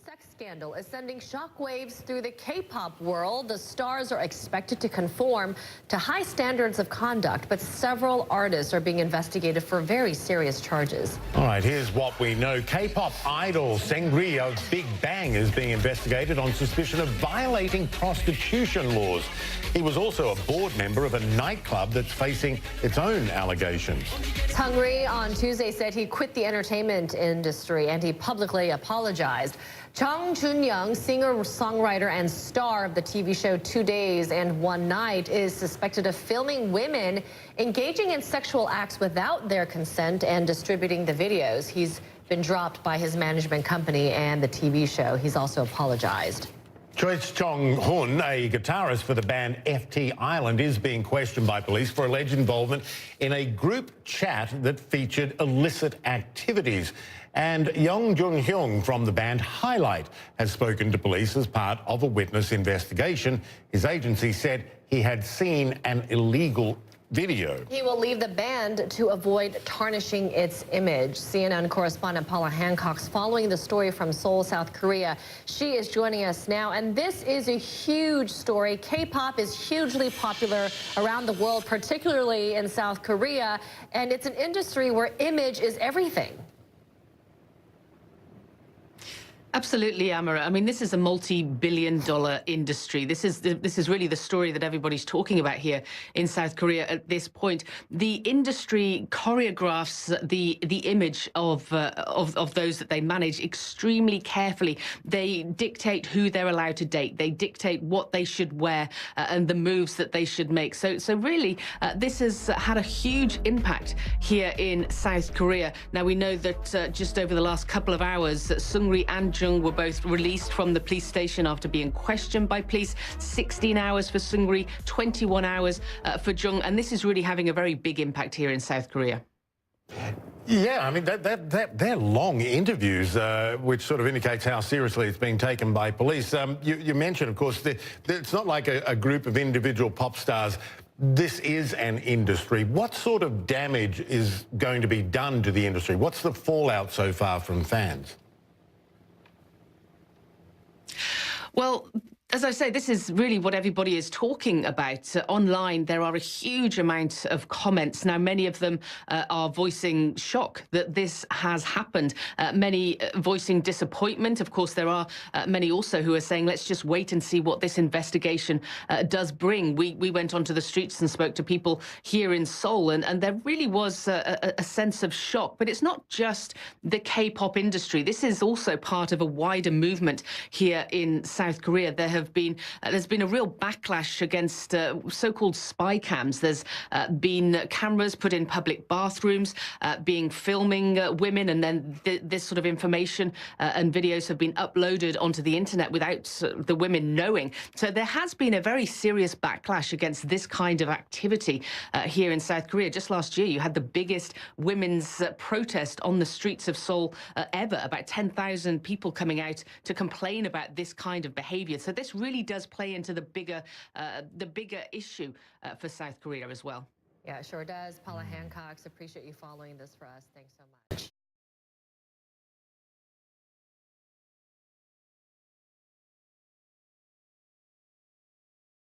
Sex scandal is sending shockwaves through the K-pop world. The stars are expected to conform to high standards of conduct, but several artists are being investigated for very serious charges. All right, here's what we know. K-pop idol Seungri of Big Bang is being investigated on suspicion of violating prostitution laws. He was also a board member of a nightclub that's facing its own allegations. Seungri on Tuesday said he quit the entertainment industry and he publicly apologized. Jun-hyung, singer, songwriter, and star of the TV show 2 Days and One Night, is suspected of filming women engaging in sexual acts without their consent and distributing the videos. He's been dropped by his management company and the TV show. He's also apologized. Choi Jung-hyun, a guitarist for the band FT Island, is being questioned by police for alleged involvement in a group chat that featured illicit activities. And jun-hyung from the band Highlight has spoken to police as part of a witness investigation. His agency said he had seen an illegal video. He will leave the band to avoid tarnishing its image. CNN correspondent Paula Hancock's following the story from Seoul, South Korea. She is joining us now, and this is a huge story. K-pop is hugely popular around the world, particularly in South Korea, and it's an industry where image is everything. Absolutely, Amara. I mean, this is a multi-billion-dollar industry. This is really the story that everybody's talking about here in South Korea at this point. The industry choreographs the image of those that they manage extremely carefully. They dictate who they're allowed to date. They dictate what they should wear and the moves that they should make. So really, this has had a huge impact here in South Korea. Now, we know that just over the last couple of hours, Seungri and Jung were both released from the police station after being questioned by police. 16 hours for Seungri, 21 hours for Jung, and this is really having a very big impact here in South Korea. Yeah, I mean, they're long interviews, which sort of indicates how seriously it's being taken by police. You mentioned, of course, it's not like a group of individual pop stars. This is an industry. What sort of damage is going to be done to the industry? What's the fallout so far from fans? Well, as I say, this is really what everybody is talking about. Online, there are a huge amount of comments. Now, many of them are voicing shock that this has happened. Many voicing disappointment. Of course, there are many also who are saying, let's just wait and see what this investigation does bring. We went onto the streets and spoke to people here in Seoul, and there really was a sense of shock. But it's not just the K-pop industry. This is also part of a wider movement here in South Korea. There's been a real backlash against so-called spy cams. There's been cameras put in public bathrooms, filming women, and then this sort of information and videos have been uploaded onto the internet without the women knowing. So there has been a very serious backlash against this kind of activity here in South Korea. Just last year, you had the biggest women's protest on the streets of Seoul ever. About 10,000 people coming out to complain about this kind of behavior. So this really does play into the bigger issue for South Korea as well. Yeah, it sure does. Paula Hancock, appreciate you following this for us. Thanks so much.